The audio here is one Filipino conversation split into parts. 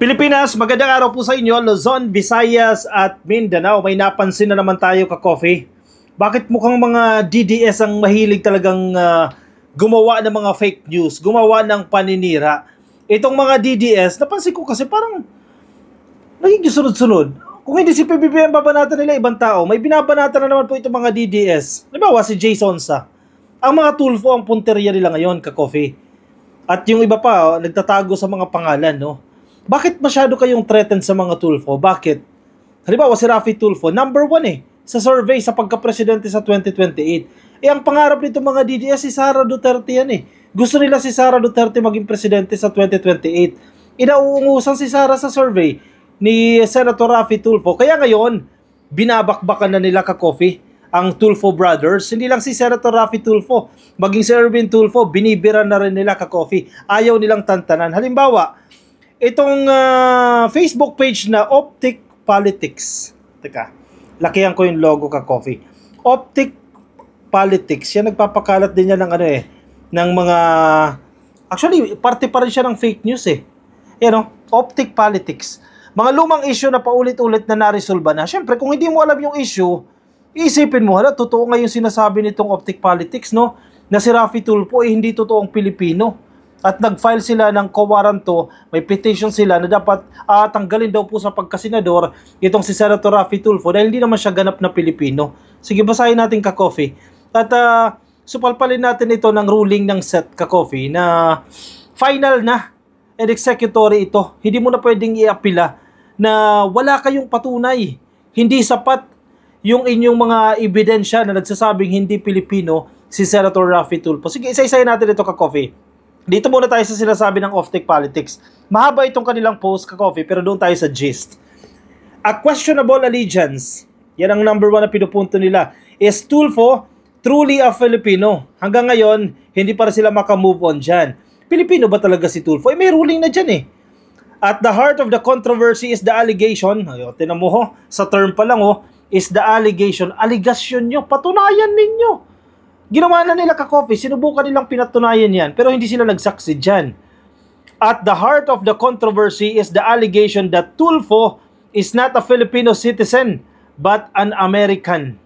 Pilipinas, magandang araw po sa inyo, Luzon, Visayas at Mindanao. May napansin na naman tayo ka-coffee. Bakit mukhang mga DDS ang mahilig talagang gumawa ng mga fake news, gumawa ng paninira? Itong mga DDS, napansin ko kasi parang naging sunod-sunod. Kung hindi si PBBM babanatan nila ibang tao, may binabanatan na naman po itong mga DDS. Halimbawa si Jay Sonsa. Ang mga tulfo ang punteriya nila ngayon, ka-coffee. At yung iba pa, nagtatago sa mga pangalan, no? Bakit masyado kayong threatened sa mga tulfo? Bakit? Halimbawa si Raffy Tulfo, number 1 sa survey sa pagka-presidente sa 2028. Ang pangarap nito mga DDS si Sara Duterte yan Gusto nila si Sara Duterte maging presidente sa 2028. Inauungusan si Sara sa survey ni Senator Raffy Tulfo. Kaya ngayon, binabakbakan na nila ka-coffee ang Tulfo brothers. Hindi lang si Senator Raffy Tulfo, maging si Erwin Tulfo, binibira na rin nila ka-coffee. Ayaw nilang tantanan. Halimbawa, itong Facebook page na Optic Politics. Teka, lakihan ko yung logo ka-coffee. Optic Politics. Yan, nagpapakalat din niya ng ng mga... Actually, parte pa rin siya ng fake news Optic Politics. Mga lumang issue na paulit-ulit na naresolba na. Siyempre, kung hindi mo alam yung issue, iisipin mo, totoo nga yung sinasabi nitong Optic Politics, no? Na si Raffy Tulfo hindi totoong Pilipino. At nag-file sila ng co-warranto, may petition sila na dapat tanggalin daw po sa pagkasenador itong si Senator Raffy Tulfo dahil hindi naman siya ganap na Pilipino. Sige, basahin natin ka-coffee. At supalpalin natin ito ng ruling ng SET ka-coffee na final na and executory ito. Hindi mo na pwedeng i-apila na wala kayong patunay. Hindi sapat yung inyong mga ebidensya na nagsasabing hindi Pilipino si Senator Raffy Tulfo. Sige, isa-isahin natin ito ka-coffee. Dito muna tayo sa sinasabi ng Optic Politics. Mahaba itong kanilang post, ka-coffee, pero doon tayo sa gist. A questionable allegiance, yan ang number 1 na pinupunto nila, is Tulfo truly a Filipino? Hanggang ngayon, hindi para sila makamove on dyan. Pilipino ba talaga si Tulfo? May ruling na dyan At the heart of the controversy is the allegation, tinan mo sa term pa lang is the allegation. Allegation nyo, patunayan ninyo. Ginawa na nila ka-coffee, sinubukan nilang pinatunayan yan, pero hindi sila nagsucceed dyan. At the heart of the controversy is the allegation that Tulfo is not a Filipino citizen, but an American.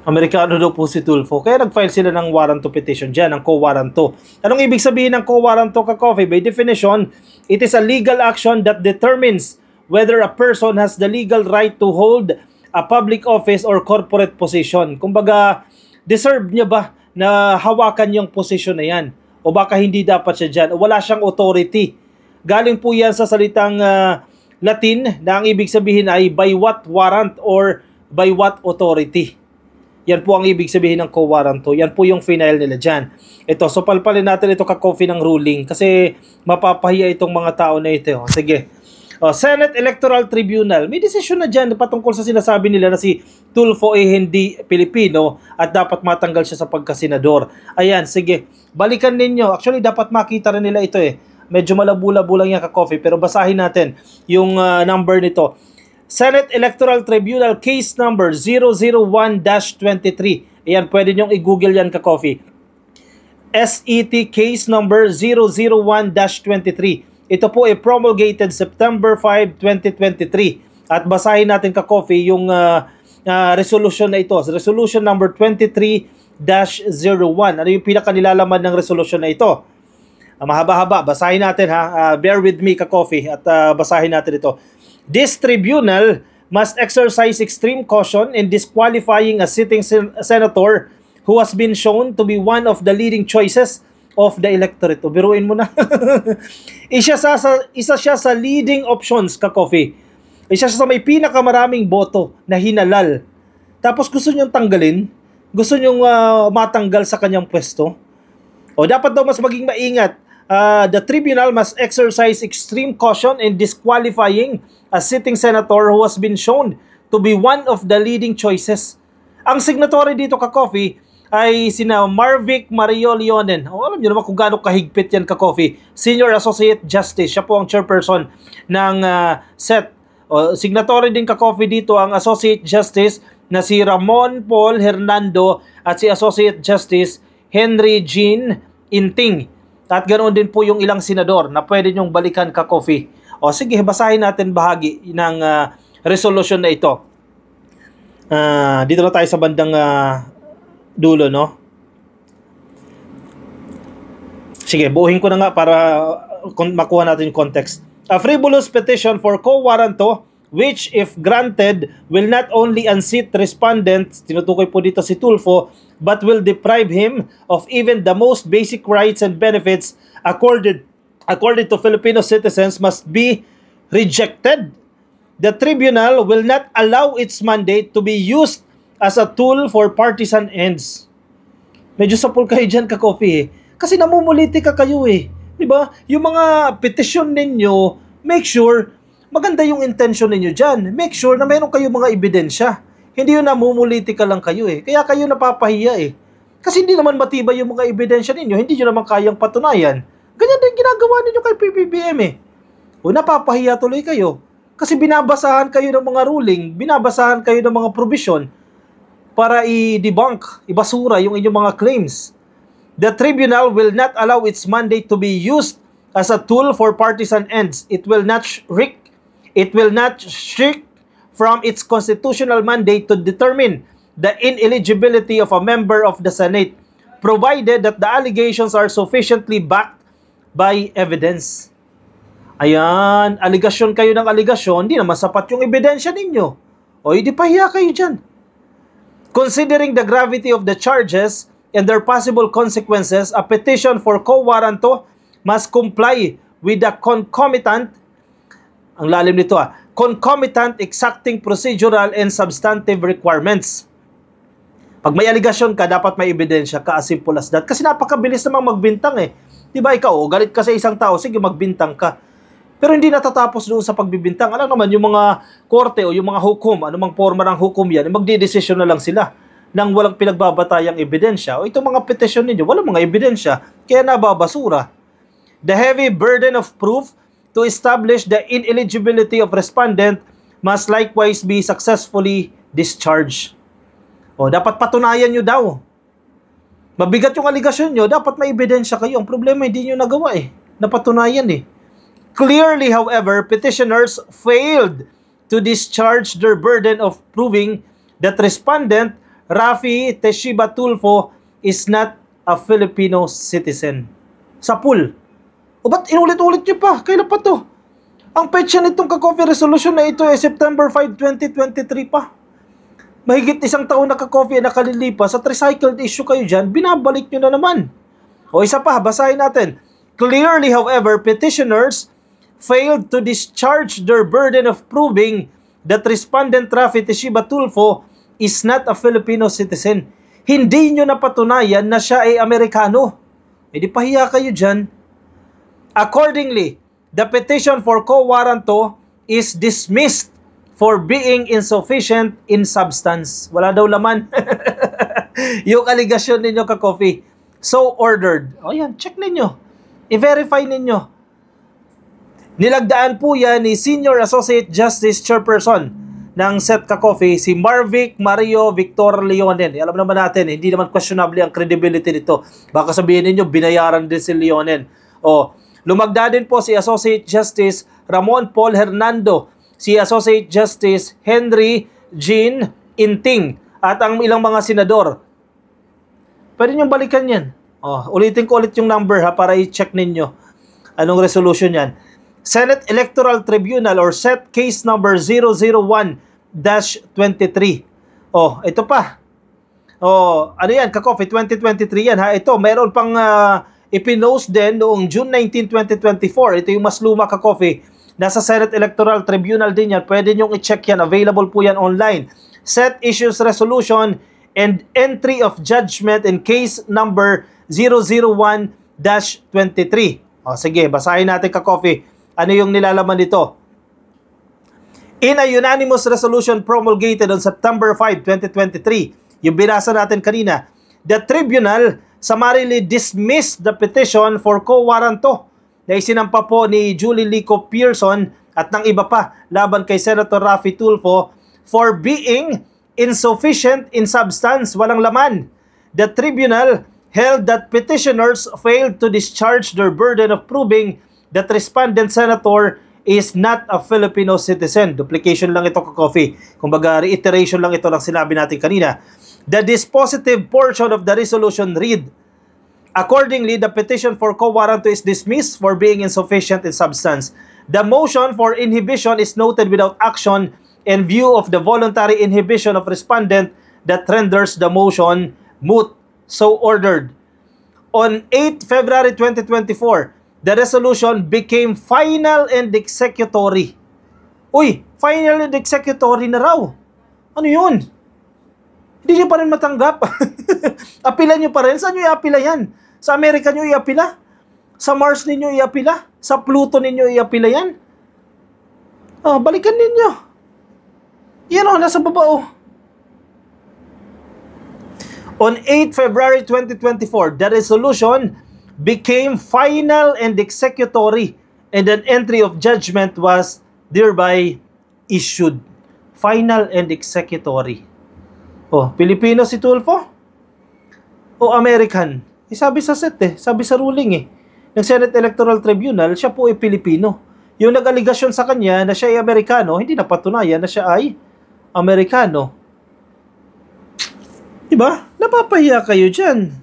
Amerikano daw po si Tulfo. Kaya nag-file sila ng warranto petition dyan, ng co-warranto. Anong ibig sabihin ng co-warranto ka-coffee? By definition, it is a legal action that determines whether a person has the legal right to hold a public office or corporate position. Kumbaga, deserve niya ba na hawakan yung posisyon na yan? O baka hindi dapat siya dyan? O wala siyang authority? Galing po yan sa salitang Latin na ang ibig sabihin ay by what warrant or by what authority. Yan po ang ibig sabihin ng co-warranto. Yan po yung final nila dyan. Ito, so palpalin natin ito ka-coffee ng ruling kasi mapapahiya itong mga tao na ito. Sige. Senate Electoral Tribunal, may desisyon na dyan patungkol sa sinasabi nila na si Tulfo hindi Pilipino at dapat matanggal siya sa pagkasenador. Ayan, sige, balikan ninyo. Actually, dapat makita rin nila ito Medyo malabo-labo lang yan ka-coffee, pero basahin natin yung number nito. Senate Electoral Tribunal Case Number 001-23. Ayan, pwede nyong i-google yan ka-coffee. SET Case Number 001-23. Ito po ay promulgated September 5, 2023. At basahin natin ka-coffee yung resolution na ito. Resolution number 23-01. Ano yung pinakanilalaman ng resolution na ito? Mahaba-haba. Basahin natin bear with me ka-coffee at basahin natin ito. This tribunal must exercise extreme caution in disqualifying a sitting senator who has been shown to be one of the leading choices of the electorate. Biruin mo na. isa siya sa leading options ka-coffee. Isa siya sa may pinakamaraming boto na hinalal. Tapos gusto niyong tanggalin? Gusto niyong matanggal sa kanyang pwesto? O dapat daw mas maging maingat. The tribunal must exercise extreme caution in disqualifying a sitting senator who has been shown to be one of the leading choices. Ang signatory dito ka-coffee ay sina Marvic Mario Leonen. Alam niyo naman kung gaano kahigpit yan ka-coffee. Senior Associate Justice. Siya po ang chairperson ng SET. Signatory din ka-coffee dito ang Associate Justice na si Ramon Paul Hernando at si Associate Justice Henry Jean Inting. At ganoon din po yung ilang senador na pwede nyong balikan ka-coffee. O sige, basahin natin bahagi ng resolution na ito. Dito na tayo sa bandang dulo, no? Sige, buuhin ko na nga para makuha natin yung context. A frivolous petition for quo warranto which if granted will not only unseat respondents, tinutukoy po dito si Tulfo, but will deprive him of even the most basic rights and benefits accorded to Filipino citizens must be rejected. The tribunal will not allow its mandate to be used as a tool for partisan ends. Medyo sapul kayo dyan, ka-coffee eh. Kasi namumuliti ka kayo eh. Diba? Yung mga petition ninyo, make sure maganda yung intention ninyo dyan. Make sure na meron kayong mga ebidensya. Hindi yun namumuliti ka lang kayo eh. Kaya kayo napapahiya eh. Kasi hindi naman matibay yung mga ebidensya ninyo. Hindi nyo naman kayang patunayan. Ganyan din ginagawa ninyo kay PBBM eh. O napapahiya tuloy kayo. Kasi binabasahan kayo ng mga ruling, binabasahan kayo ng mga provision para i-debunk, ibasura yung inyong mga claims. The tribunal will not allow its mandate to be used as a tool for partisan ends. It will not shirk from its constitutional mandate to determine the ineligibility of a member of the Senate, provided that the allegations are sufficiently backed by evidence. Ayan, aligasyon kayo ng aligasyon, hindi naman sapat yung ebidensya ninyo. O hindi pahiya kayo dyan. Considering the gravity of the charges and their possible consequences, a petition for quo warranto must comply with the concomitant, ang lalim nito concomitant exacting procedural and substantive requirements. Pag may aligasyon ka, dapat may ebidensya ka, as simple as that. Kasi napakabilis namang magbintang eh. Diba ikaw, galit ka sa isang tao, sige magbintang ka. Pero hindi natatapos doon sa pagbibintang. Alam naman, yung mga korte o yung mga hukom, anumang forma ng hukom yan, magdidesisyon na lang sila nang walang pinagbabatayang ebidensya. O itong mga petisyon ninyo, walang mga ebidensya, kaya nababasura. The heavy burden of proof to establish the ineligibility of respondent must likewise be successfully discharged. O, dapat patunayan nyo daw. Mabigat yung aligasyon nyo, dapat may ebidensya kayo. Ang problema, hindi nyo nagawa eh. Napatunayan eh. Clearly, however, petitioners failed to discharge their burden of proving that respondent Rafi Teshiba Tulfo is not a Filipino citizen. Sa pool. O ba't inulit-ulit nyo pa? Kailan pa to? Ang petsa nitong ka-coffee resolution na ito ay September 5, 2023 pa. Mahigit isang taon na ka-coffee na nakalilipas at recycled issue kayo dyan, binabalik nyo na naman. O isa pa, basahin natin. Clearly, however, petitioners failed to discharge their burden of proving that respondent Rafi Teshiba Tulfo is not a Filipino citizen. Hindi nyo napatunayan na siya ay Amerikano. E di pahiya kayo dyan. Accordingly, the petition for quo warranto is dismissed for being insufficient in substance. Wala daw laman. Yung aligasyon ninyo ka-coffee. So ordered. O yan, check ninyo. I-verify ninyo. Nilagdaan po yan ni Senior Associate Justice Chairperson ng Set ka-coffee, si Marvic Mario Victor Leonen. Alam naman natin, hindi naman questionable ang credibility nito. Baka sabihin ninyo, binayaran din si Leonen. O, lumagda din po si Associate Justice Ramon Paul Hernando, si Associate Justice Henry Jean Inting, at ang ilang mga senador. Pwede nyo balikan yan. O, ulitin ko ulit yung number ha, para i-check ninyo anong resolution yan. Senate Electoral Tribunal or SET case number 001-23. Oh, ito pa. Oh, ano yan? Ka-coffee 2023 yan ha. Ito, mayroon pang ipinost din noong June 19, 2024. Ito yung mas luma ka-coffee. Nasa Senate Electoral Tribunal din yan. Pwede nyong i-check yan. Available po yan online. SET issues resolution and entry of judgment in case number 001-23. Oh, sige, basahin natin ka-coffee. Ano yung nilalaman nito? In a unanimous resolution promulgated on September 5, 2023, yung binasa natin kanina, the tribunal summarily dismissed the petition for quo warranto na isinampa po ni Julie Lico Pearson at ng iba pa laban kay Senator Rafi Tulfo for being insufficient in substance, walang laman. The tribunal held that petitioners failed to discharge their burden of proving that respondent senator is not a Filipino citizen. Duplication lang ito, ka-coffee. Kumbaga, reiteration lang ito ng sinabi natin kanina. The dispositive portion of the resolution read, accordingly, the petition for quo warranto is dismissed for being insufficient in substance. The motion for inhibition is noted without action in view of the voluntary inhibition of respondent that renders the motion moot. So ordered. On 8 February 2024, the resolution became final and executory. Uy, final and executory na raw. Ano yun? Hindi nyo pa rin matanggap. Apila nyo pa rin. Saan nyo iapila yan? Sa Amerika nyo iapila? Sa Mars ninyo iapila? Sa Pluto ninyo iapila yan? Oh, balikan ninyo. Yan o, nasa baba o. On 8 February 2024, the resolution became final and executory and an entry of judgment was thereby issued. Final and executory. Oh, Pilipino si Tulfo? O American? Sabi sa set sabi sa ruling ng Senate Electoral Tribunal, siya po ay Pilipino. Yung nag-aligasyon sa kanya na siya ay Amerikano, hindi napatunayan na siya ay Amerikano. Diba? Napapahiya kayo dyan.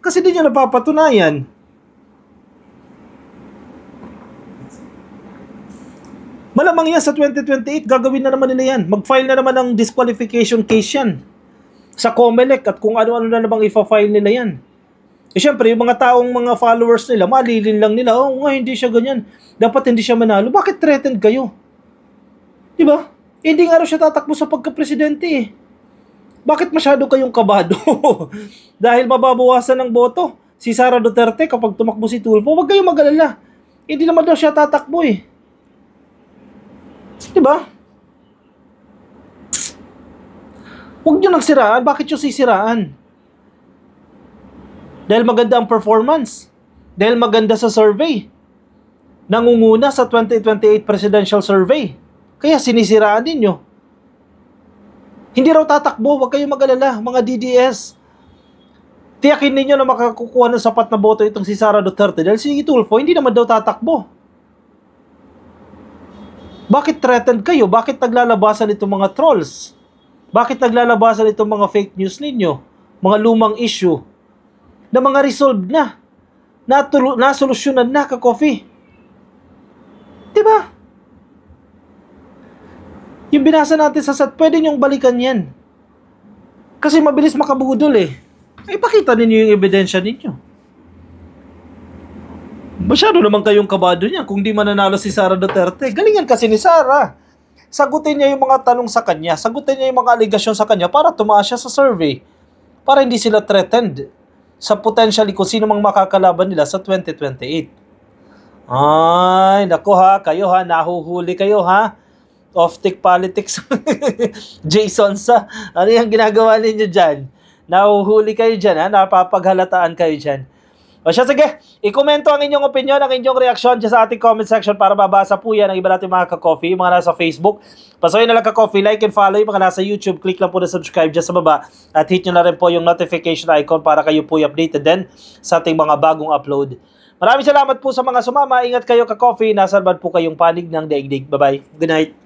Kasi di nyo napapatunayan. Malamang yan sa 2028, gagawin na naman nila yan. Mag-file na naman ng disqualification case yan. Sa COMELEC at kung ano-ano na namang ifa-file nila yan. Siyempre, yung mga taong mga followers nila, malilin lang nila, oh nga, hindi siya ganyan. Dapat hindi siya manalo. Bakit threatened kayo? Diba? Hindi nga rin siya tatakbo sa pagka-presidente Bakit masyado kayong kabado? Dahil mababawasan ng boto si Sara Duterte kapag tumakbo si Tulfo, huwag kayong mag-alala. Hindi naman daw siya tatakbo Diba? Huwag nyo nagsiraan. Bakit nyo sisiraan? Dahil maganda ang performance. Dahil maganda sa survey. Nangunguna sa 2028 presidential survey. Kaya sinisiraan ninyo. Hindi raw tatakbo, huwag kayong mag-alala, mga DDS. Tiyakin ninyo na makakukuha ng sapat na boto itong si Sara Duterte dahil si Tulfo hindi naman daw tatakbo. Bakit threatened kayo? Bakit naglalabasan itong mga trolls? Bakit naglalabasan itong mga fake news ninyo? Mga lumang issue na mga resolved na. Nasolusyonan na, ka-coffee. Diba? Yung binasa natin sa SAT, pwede nyong balikan yan. Kasi mabilis makabudol Pakita ninyo yung ebidensya ninyo. Masyado naman kayong kabado niya kung di mananalo si Sara Duterte. Galingan kasi ni Sara. Sagutin niya yung mga tanong sa kanya. Sagutin niya yung mga aligasyon sa kanya para tumaas siya sa survey. Para hindi sila threatened sa potentially kung sino mang makakalaban nila sa 2028. Ay, naku kayo nahuhuli kayo Off-tick politics. Jason ano yung ginagawa ninyo dyan? Nahuhuli kayo dyan napapaghalataan kayo dyan. O siya, sige, ikomento ang inyong opinion, ang inyong reaksyon dyan sa ating comment section para mabasa po yan ng iba natin mga ka-coffee, yung mga nasa Facebook. Pasukin na lang ka-coffee, like and follow, yung mga nasa YouTube, click lang po na subscribe dyan sa baba at hit nyo na rin po yung notification icon para kayo po updated din sa ating mga bagong upload. Maraming salamat po sa mga sumama. Ingat kayo ka-coffee. Nasa bad po kayong panig ng daigdig. Bye-bye. Good night.